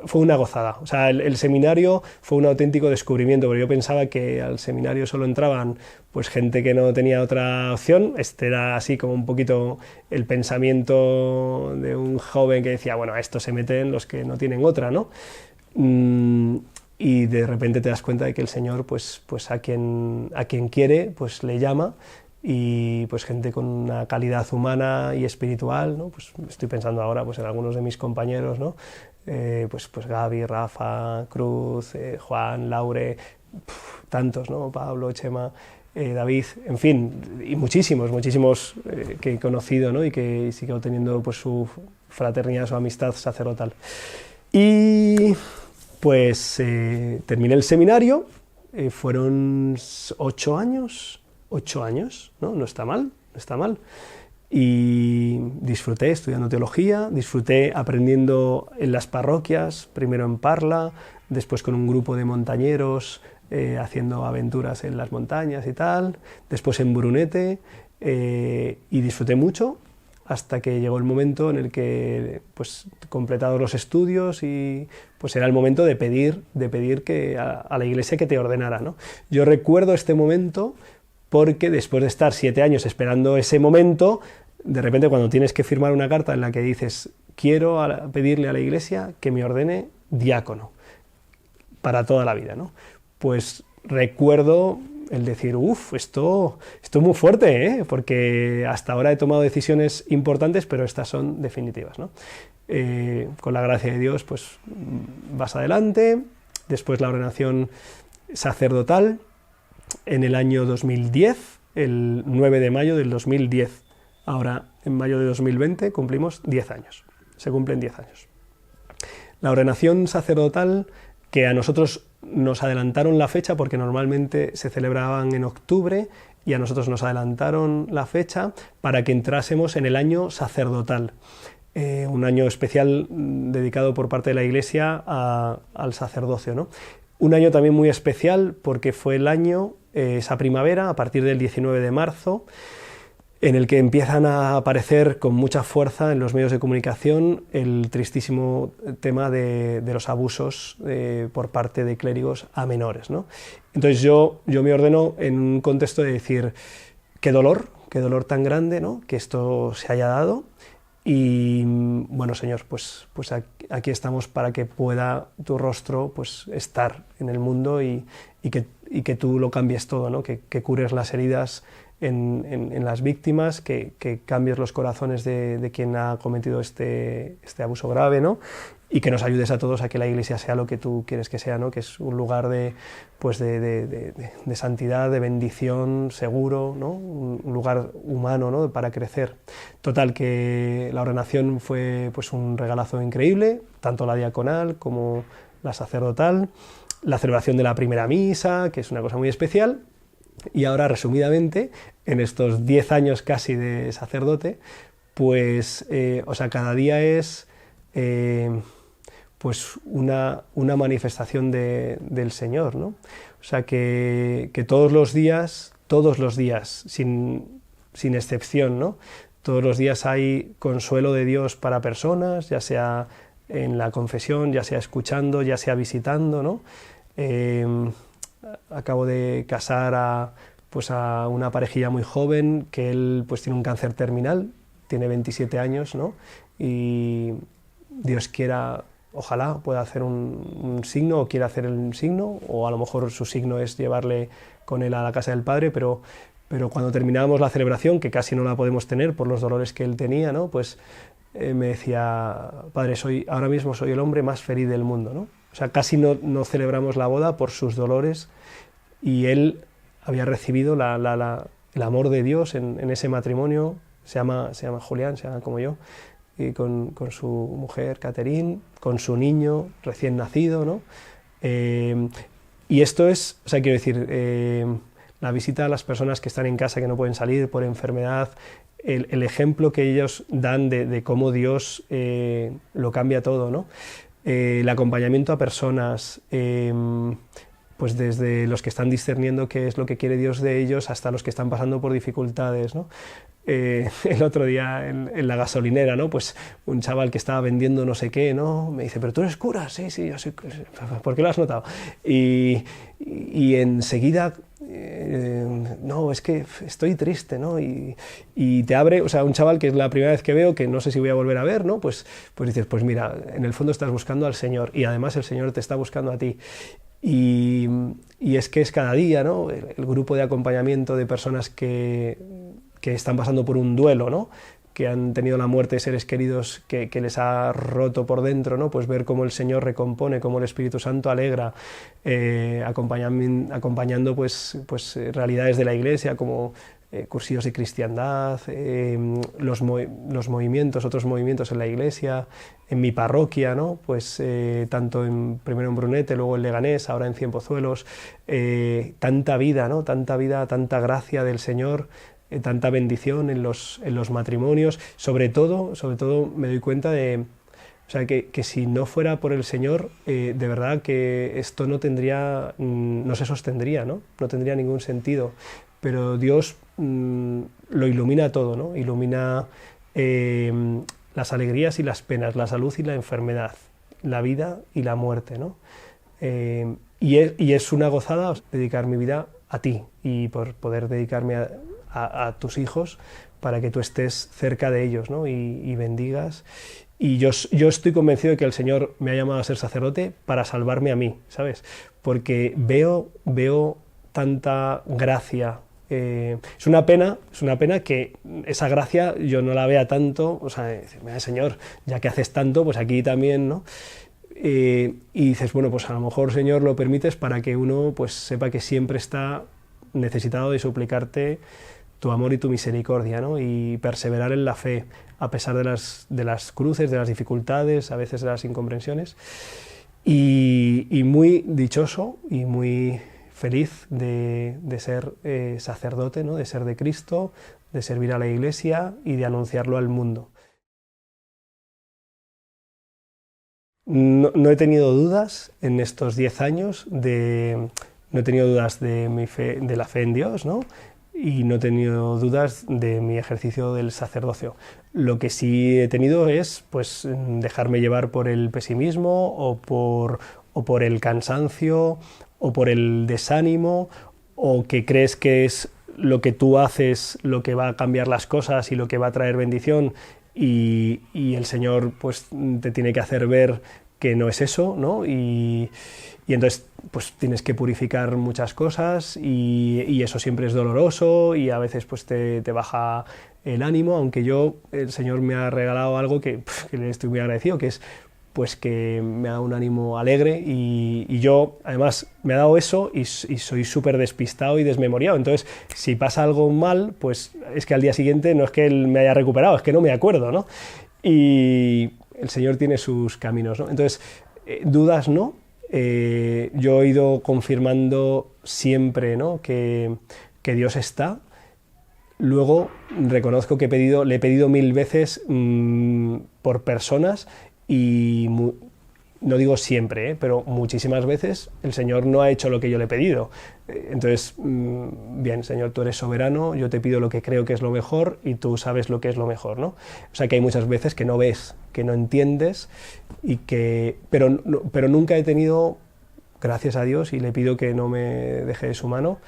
fue una gozada. O sea, el seminario fue un auténtico descubrimiento, porque yo pensaba que al seminario solo entraban pues gente que no tenía otra opción. Este era así como un poquito el pensamiento de un joven que decía, bueno, a esto se meten los que no tienen otra, ¿no? Y de repente te das cuenta de que el Señor, pues a quien quiere, pues le llama, y pues gente con una calidad humana y espiritual, ¿no? Pues estoy pensando ahora pues en algunos de mis compañeros, ¿no? Pues Gaby, Rafa, Cruz, Juan, Laure, tantos, ¿no? Pablo, Chema, David, en fin, y muchísimos que he conocido, ¿no? Y que sigo teniendo pues su fraternidad, su amistad sacerdotal. Y pues terminé el seminario, fueron 8 años, ¿no? No está mal. Y disfruté estudiando teología, disfruté aprendiendo en las parroquias, primero en Parla, después con un grupo de montañeros haciendo aventuras en las montañas y tal, después en Brunete, y disfruté mucho hasta que llegó el momento en el que, pues, completados los estudios, y pues era el momento de pedir que a la Iglesia que te ordenara, ¿no? Yo recuerdo este momento porque después de estar 7 años esperando ese momento, de repente cuando tienes que firmar una carta en la que dices quiero pedirle a la Iglesia que me ordene diácono para toda la vida, ¿no? Pues recuerdo el decir, esto es muy fuerte, ¿eh? Porque hasta ahora he tomado decisiones importantes, pero estas son definitivas, ¿no? Con la gracia de Dios, pues vas adelante. Después la ordenación sacerdotal en el año 2010, el 9 de mayo del 2010. Ahora, en mayo de 2020, cumplimos 10 años. Se cumplen 10 años. La ordenación sacerdotal, que a nosotros nos adelantaron la fecha porque normalmente se celebraban en octubre, y a nosotros nos adelantaron la fecha para que entrásemos en el año sacerdotal. Un año especial dedicado por parte de la Iglesia al sacerdocio, ¿no? Un año también muy especial porque fue el año, esa primavera, a partir del 19 de marzo, en el que empiezan a aparecer con mucha fuerza en los medios de comunicación el tristísimo tema de los abusos por parte de clérigos a menores, ¿no? Entonces yo me ordeno en un contexto de decir, qué dolor tan grande, ¿no?, que esto se haya dado. Y bueno, Señor, pues aquí estamos para que pueda tu rostro pues estar en el mundo y que tú lo cambies todo, ¿no? Que cures las heridas en las víctimas, que cambies los corazones de quien ha cometido este abuso grave, ¿no? Y que nos ayudes a todos a que la Iglesia sea lo que tú quieres que sea, ¿no? Que es un lugar de santidad, de bendición, seguro, ¿no? Un lugar humano, ¿no? Para crecer. Total, que la ordenación fue pues un regalazo increíble, tanto la diaconal como la sacerdotal, la celebración de la primera misa, que es una cosa muy especial, y ahora, resumidamente, en estos 10 años casi de sacerdote, pues, cada día es pues una manifestación del Señor, ¿no? O sea, que todos los días, sin excepción, ¿no? Todos los días hay consuelo de Dios para personas, ya sea en la confesión, ya sea escuchando, ya sea visitando, ¿no? Acabo de casar a una parejilla muy joven, que él pues tiene un cáncer terminal, tiene 27 años, ¿no? Y Dios quiera, ojalá pueda hacer un signo, o quiera hacer un signo, o a lo mejor su signo es llevarle con él a la casa del Padre, pero cuando terminábamos la celebración, que casi no la podemos tener por los dolores que él tenía, ¿no? Pues me decía: Padre, ahora mismo soy el hombre más feliz del mundo, ¿no? O sea, casi no celebramos la boda por sus dolores, y él había recibido el amor de Dios en ese matrimonio. Se llama Julián, se llama como yo, y con su mujer Catherine, con su niño recién nacido, ¿no? Y esto es, o sea, quiero decir, la visita a las personas que están en casa, que no pueden salir por enfermedad, el ejemplo que ellos dan de cómo Dios lo cambia todo, ¿no? El acompañamiento a personas, pues desde los que están discerniendo qué es lo que quiere Dios de ellos hasta los que están pasando por dificultades, ¿no? El otro día en la gasolinera, ¿no? Pues un chaval que estaba vendiendo no sé qué, ¿no? Me dice: ¿pero tú eres cura? Sí, yo soy. ¿Por qué lo has notado? Y enseguida, no, es que estoy triste, ¿no? Y te abre, o sea, un chaval que es la primera vez que veo, que no sé si voy a volver a ver, ¿no? Pues dices: pues mira, en el fondo estás buscando al Señor, y además el Señor te está buscando a ti. Y es que es cada día, ¿no? El grupo de acompañamiento de personas que están pasando por un duelo, ¿no? Que han tenido la muerte de seres queridos que les ha roto por dentro, ¿no? Pues ver cómo el Señor recompone, cómo el Espíritu Santo alegra, acompañando pues realidades de la Iglesia, como cursillos de cristiandad, los movimientos, otros movimientos en la Iglesia, en mi parroquia, ¿no? Pues tanto primero en Brunete, luego en Leganés, ahora en Cienpozuelos, tanta vida, ¿no? Tanta vida, tanta gracia del Señor, tanta bendición en los matrimonios. Sobre todo me doy cuenta de, o sea, que si no fuera por el Señor, de verdad que esto no se sostendría, ¿no? No tendría ningún sentido. Pero Dios lo ilumina todo, ¿no? Ilumina las alegrías y las penas, la salud y la enfermedad, la vida y la muerte, ¿no? Y es una gozada dedicar mi vida a ti, y por poder dedicarme a tus hijos, para que tú estés cerca de ellos, ¿no? Y bendigas. Y yo estoy convencido de que el Señor me ha llamado a ser sacerdote para salvarme a mí, ¿sabes? Porque veo tanta gracia. Es una pena que esa gracia yo no la vea tanto. O sea, mira, Señor, ya que haces tanto, pues aquí también, ¿no? Y dices: bueno, pues a lo mejor, Señor, lo permites para que uno pues sepa que siempre está necesitado de suplicarte tu amor y tu misericordia, ¿no? Y perseverar en la fe, a pesar de las cruces, de las dificultades, a veces de las incomprensiones. Y muy dichoso y muy feliz de ser sacerdote, ¿no? De ser de Cristo, de servir a la Iglesia y de anunciarlo al mundo. No he tenido dudas en estos 10 años no he tenido dudas de mi fe, de la fe en Dios, ¿no? Y no he tenido dudas de mi ejercicio del sacerdocio. Lo que sí he tenido es pues dejarme llevar por el pesimismo, o por el cansancio, o por el desánimo, o que crees que es lo que tú haces lo que va a cambiar las cosas y lo que va a traer bendición, y el Señor pues te tiene que hacer ver que no es eso, ¿no? Y entonces pues tienes que purificar muchas cosas y eso siempre es doloroso y a veces pues te baja el ánimo, aunque el Señor me ha regalado algo que le estoy muy agradecido, que es pues que me da un ánimo alegre y yo además me ha dado eso y soy súper despistado y desmemoriado, entonces si pasa algo mal pues es que al día siguiente no es que él me haya recuperado, es que no me acuerdo, ¿no? Y el Señor tiene sus caminos, ¿no? Entonces dudas no, yo he ido confirmando siempre, ¿no? que Dios está. Luego reconozco que le he pedido 1000 veces por personas y no digo siempre, pero muchísimas veces el Señor no ha hecho lo que yo le he pedido. Entonces, bien, Señor, tú eres soberano, yo te pido lo que creo que es lo mejor y tú sabes lo que es lo mejor, ¿no? O sea que hay muchas veces que no ves, que no entiendes, pero nunca he tenido, gracias a Dios, y le pido que no me deje de su mano,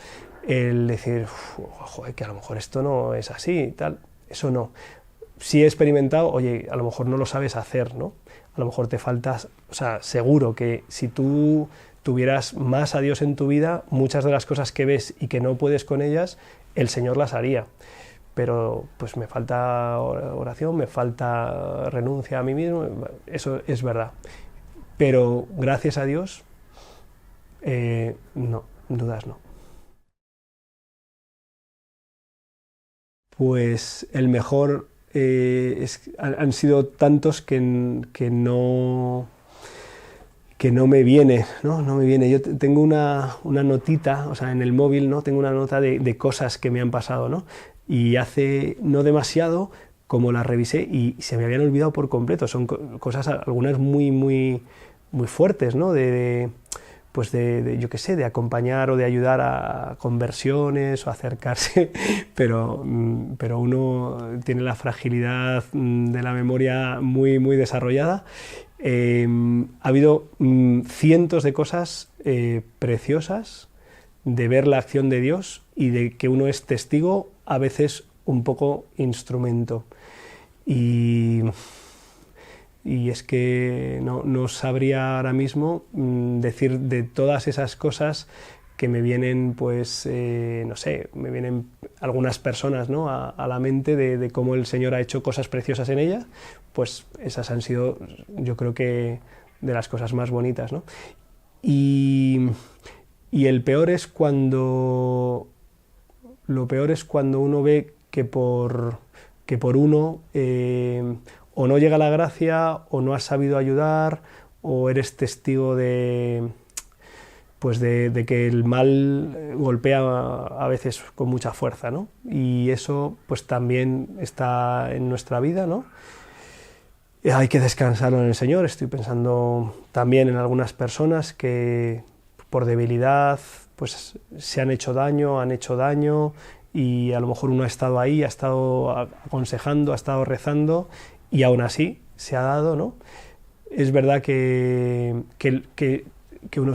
el decir, joder, que a lo mejor esto no es así y tal. Eso no. Sí he experimentado, oye, a lo mejor no lo sabes hacer, ¿no? A lo mejor te faltas, o sea, seguro que si tú tuvieras más a Dios en tu vida, muchas de las cosas que ves y que no puedes con ellas, el Señor las haría. Pero pues me falta oración, me falta renuncia a mí mismo, eso es verdad. Pero gracias a Dios, no, dudas no. Pues el mejor han sido tantos que no me viene, ¿no? No me viene. Yo tengo una notita, o sea, en el móvil, ¿no? Tengo una nota de cosas que me han pasado, ¿no? Y hace no demasiado, como las revisé y se me habían olvidado por completo. Son cosas, algunas muy, muy, muy fuertes, ¿no? Pues yo qué sé, de acompañar o de ayudar a conversiones o acercarse, pero uno tiene la fragilidad de la memoria muy, muy desarrollada. Ha habido cientos de cosas preciosas de ver la acción de Dios y de que uno es testigo, a veces un poco instrumento. Y es que no sabría ahora mismo decir de todas esas cosas que me vienen, pues, no sé, me vienen algunas personas, ¿no? a la mente de cómo el Señor ha hecho cosas preciosas en ella, pues esas han sido, yo creo que, de las cosas más bonitas, ¿no? Y, y lo peor es cuando uno ve que por uno o no llega la gracia, o no has sabido ayudar, o eres testigo pues de que el mal golpea a veces con mucha fuerza, ¿no? Y eso pues también está en nuestra vida, ¿no? Hay que descansarlo en el Señor. Estoy pensando también en algunas personas que por debilidad pues se han hecho daño y a lo mejor uno ha estado ahí, ha estado aconsejando, ha estado rezando y aún así se ha dado, ¿no? Es verdad que uno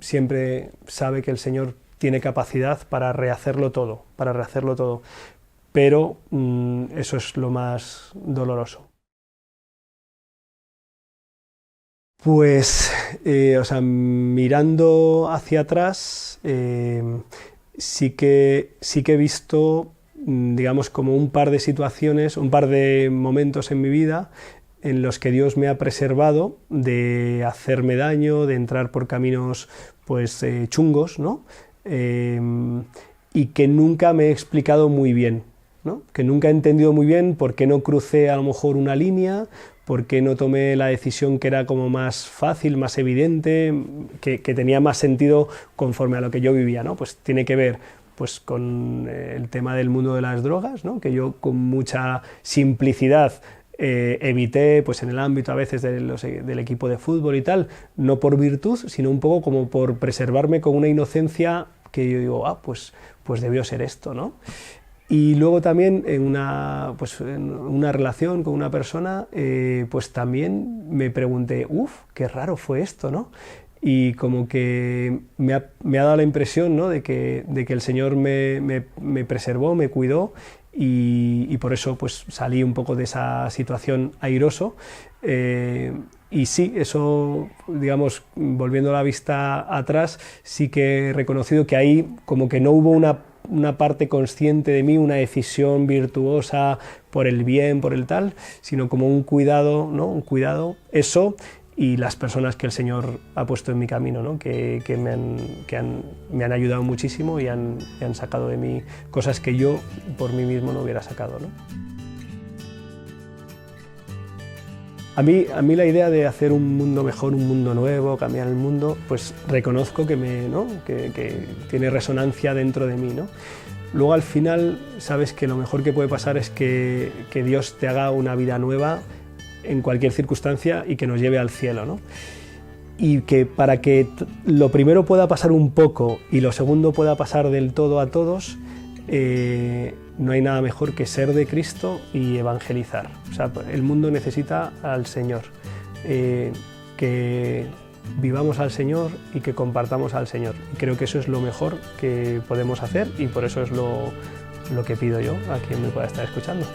siempre sabe que el Señor tiene capacidad para rehacerlo todo, pero eso es lo más doloroso. Pues, o sea, mirando hacia atrás, sí que he visto, digamos, como un par de situaciones, un par de momentos en mi vida en los que Dios me ha preservado de hacerme daño, de entrar por caminos, pues, chungos, ¿no? Y que nunca me he explicado muy bien, ¿no? Que nunca he entendido muy bien por qué no crucé a lo mejor una línea, por qué no tomé la decisión que era como más fácil, más evidente, que tenía más sentido conforme a lo que yo vivía, ¿no? Pues tiene que ver pues con el tema del mundo de las drogas, ¿no? Que yo con mucha simplicidad evité, pues en el ámbito a veces del equipo de fútbol y tal, no por virtud, sino un poco como por preservarme con una inocencia que yo digo, pues debió ser esto, ¿no? Y luego también en una relación con una persona, pues también me pregunté, qué raro fue esto, ¿no? Y como que me ha dado la impresión, ¿no? de que el Señor me preservó, me cuidó y por eso pues salí un poco de esa situación airoso. Y sí, eso, digamos, volviendo la vista atrás, sí que he reconocido que ahí como que no hubo una parte consciente de mí, una decisión virtuosa por el bien, por el tal, sino como un cuidado, ¿no? Un cuidado, eso, y las personas que el Señor ha puesto en mi camino, ¿no? que me han ayudado muchísimo y han sacado de mí cosas que yo por mí mismo no hubiera sacado, ¿no? A mí la idea de hacer un mundo mejor, un mundo nuevo, cambiar el mundo, pues reconozco que, ¿no? que tiene resonancia dentro de mí, ¿no? Luego al final sabes que lo mejor que puede pasar es que Dios te haga una vida nueva en cualquier circunstancia y que nos lleve al cielo, ¿no? Y que para que lo primero pueda pasar un poco y lo segundo pueda pasar del todo a todos, no hay nada mejor que ser de Cristo y evangelizar. O sea, el mundo necesita al Señor, que vivamos al Señor y que compartamos al Señor. Y creo que eso es lo mejor que podemos hacer y por eso es lo que pido yo a quien me pueda estar escuchando.